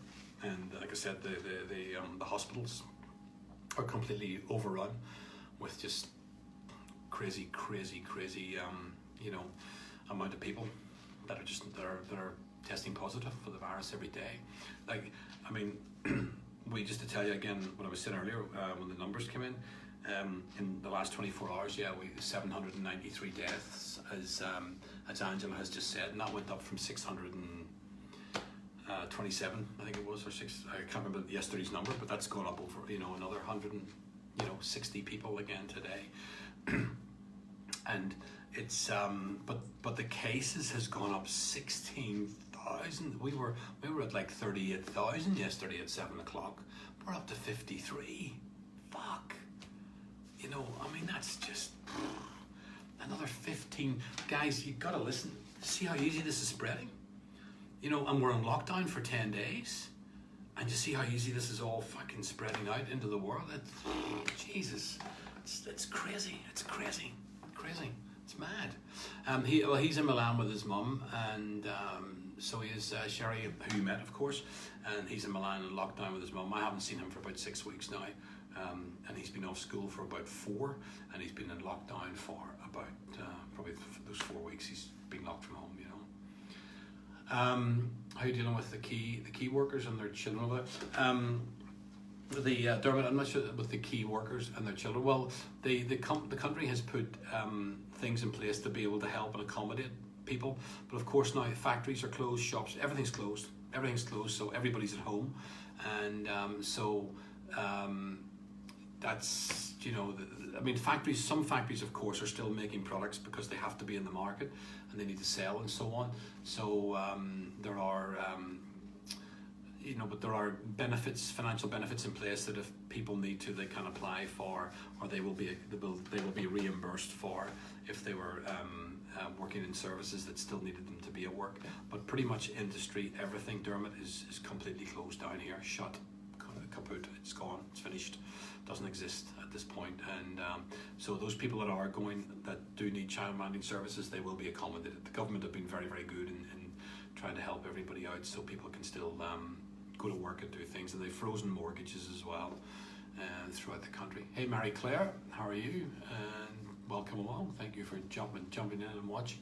And like I said, the hospitals are completely overrun with just crazy, you know, amount of people that are testing positive for the virus every day. Like, I mean, just to tell you again what I was saying earlier, when the numbers came in the last 24 hours, yeah, we 793 deaths, as Angela has just said, and that went up from 627, I think it was, or six. I can't remember yesterday's number, but that's gone up over, you know, another 160 people again today, and. It's but the cases has gone up 16,000. We were at like 38,000 yesterday at 7 o'clock. We're up to 53. Fuck. You know, I mean, that's just another 15. Guys, you gotta listen. See how easy this is spreading. You know, and we're on lockdown for 10 days, and you see how easy this is all fucking spreading out into the world. Jesus, it's crazy. It's crazy. It's mad. He's in Milan with his mum, and so he is Sherry, who you met, of course, and he's in Milan in lockdown with his mum. I haven't seen him for about 6 weeks now, and he's been off school for about 4, and he's been in lockdown for about probably those 4 weeks. He's been locked from home, you know. How are you dealing with the key workers and their children? Dermott, I'm not sure with the key workers and their children. Well, the country has put things in place to be able to help and accommodate people, but of course now factories are closed, shops, everything's closed, so everybody's at home, and that's, you know, I mean, some factories of course are still making products because they have to be in the market and they need to sell and so on. So there are. You know, but there are financial benefits in place that if people need to, they can apply for, or they will be reimbursed for if they were working in services that still needed them to be at work. But pretty much industry, everything, Dermott, is completely closed down here, shut, kaput, it's gone, it's finished, doesn't exist at this point. And so those people that do need childminding services, they will be accommodated. The government have been very, very good in trying to help everybody out so people can still go to work and do things, and they've frozen mortgages as well throughout the country. Hey Mary Claire, how are you? And welcome along. Thank you for jumping in and watching.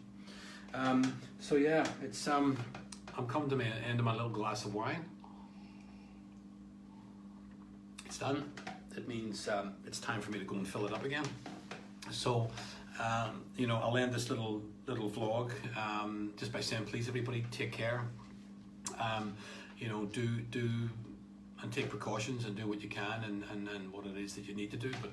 So yeah, it's I'm coming to the end of my little glass of wine. It's done. It means it's time for me to go and fill it up again. So you know, I'll end this little vlog just by saying, please everybody, take care. You know, do and take precautions and do what you can and what it is that you need to do. But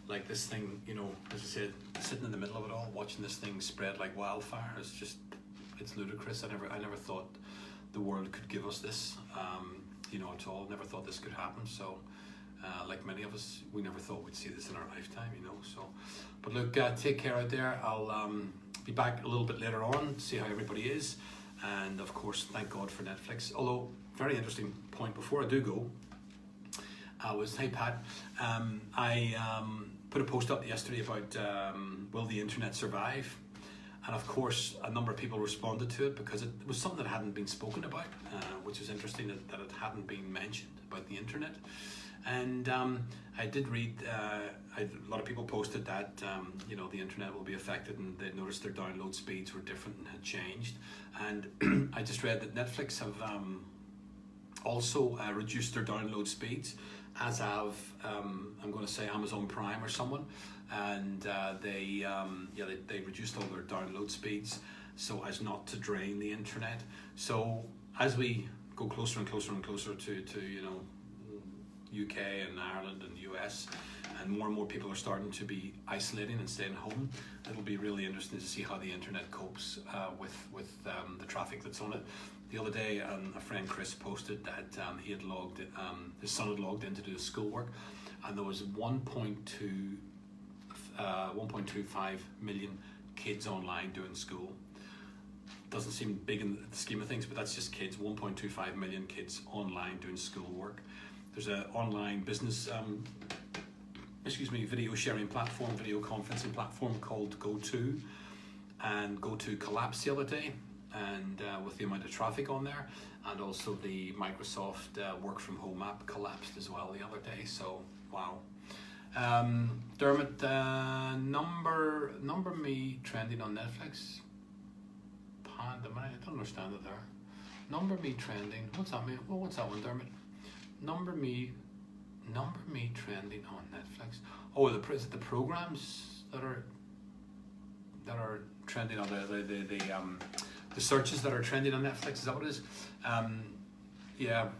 like this thing, you know, as I said, sitting in the middle of it all, watching this thing spread like wildfire, it's ludicrous. I never thought the world could give us this, you know, at all. Never thought this could happen. So, like many of us, we never thought we'd see this in our lifetime, you know. So, but look, take care out there. I'll be back a little bit later on, see how everybody is, and of course, thank God for Netflix. Although, very interesting point before I do go. Hey Pat, I put a post up yesterday about will the internet survive, and of course a number of people responded to it because it was something that hadn't been spoken about, which is interesting that it hadn't been mentioned about the internet. And I did read, a lot of people posted that you know, the internet will be affected, and they noticed their download speeds were different and had changed. And I just read that Netflix have also reduced their download speeds, as have I'm going to say Amazon Prime or someone, and they reduced all their download speeds so as not to drain the internet. So as we go closer and closer and closer to you know, UK and Ireland and US, and more people are starting to be isolating and staying home, it'll be really interesting to see how the internet copes with the traffic that's on it. The other day, a friend Chris posted that he had logged, his son had logged in to do his schoolwork, and there was 1.25 million kids online doing school. Doesn't seem big in the scheme of things, but that's just kids. 1.25 million kids online doing schoolwork. There's an online business, video sharing platform, video conferencing platform called GoTo, and GoTo collapsed the other day, and with the amount of traffic on there, and also the Microsoft work from home app collapsed as well the other day. So wow. Dermott, number me trending on Netflix. I don't understand it there. Number me trending. What's that mean? Well, what's that one, Dermott? Number me trending on Netflix. Oh, is it the programs that are trending on the searches that are trending on Netflix? Is that what it is? Yeah,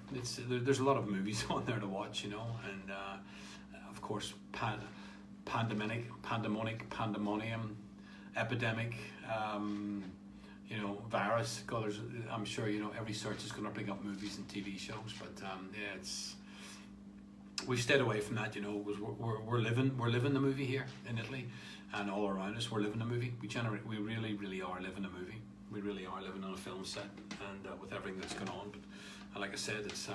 there's a lot of movies on there to watch, you know, and of course pandemonium, epidemic, you know, virus. God, I'm sure, you know, every search is going to bring up movies and TV shows, but yeah, we've stayed away from that, you know, because we're living the movie here in Italy, and all around us we're living a movie. We really are living a movie. We really are living on a film set, and with everything that's going on. But like I said, it's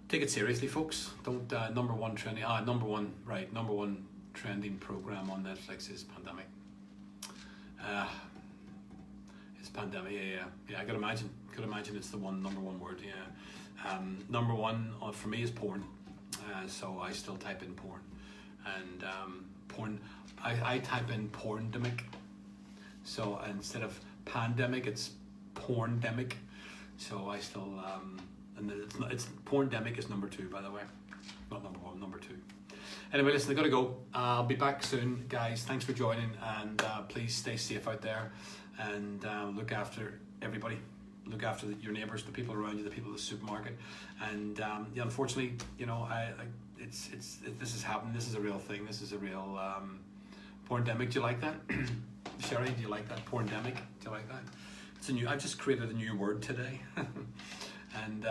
take it seriously, folks. Don't number one trending program on Netflix is Pandemic. It's Pandemic. Yeah. I could imagine it's the number one word. Yeah. Number one for me is porn. So I still type in porn, and porn. I type in porndemic. So instead of pandemic, it's porndemic. So I still and it's porndemic is number 2, by the way, not number 1, number 2. Anyway, listen, I gotta go. I'll be back soon, guys. Thanks for joining, and please stay safe out there, and look after everybody. Look after your neighbours, the people around you, the people at the supermarket, and yeah, unfortunately, you know, this is happening. This is a real thing. This is a real porndemic. Do you like that, Sherry? Do you like that porndemic? Do you like that? It's a new. I've just created a new word today, and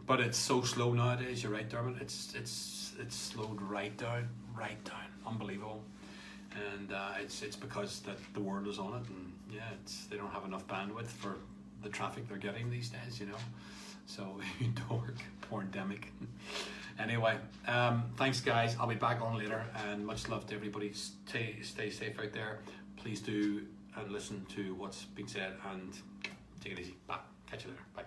but it's so slow nowadays. You're right, Dermott. It's slowed right down, unbelievable, and it's because that the world is on it, and yeah, they don't have enough bandwidth for the traffic they're getting these days, you know. So dork, porndemic. Anyway, thanks guys. I'll be back on later, and much love to everybody. Stay safe out there. Please do listen to what's being said, and take it easy. Bye. Catch you later. Bye.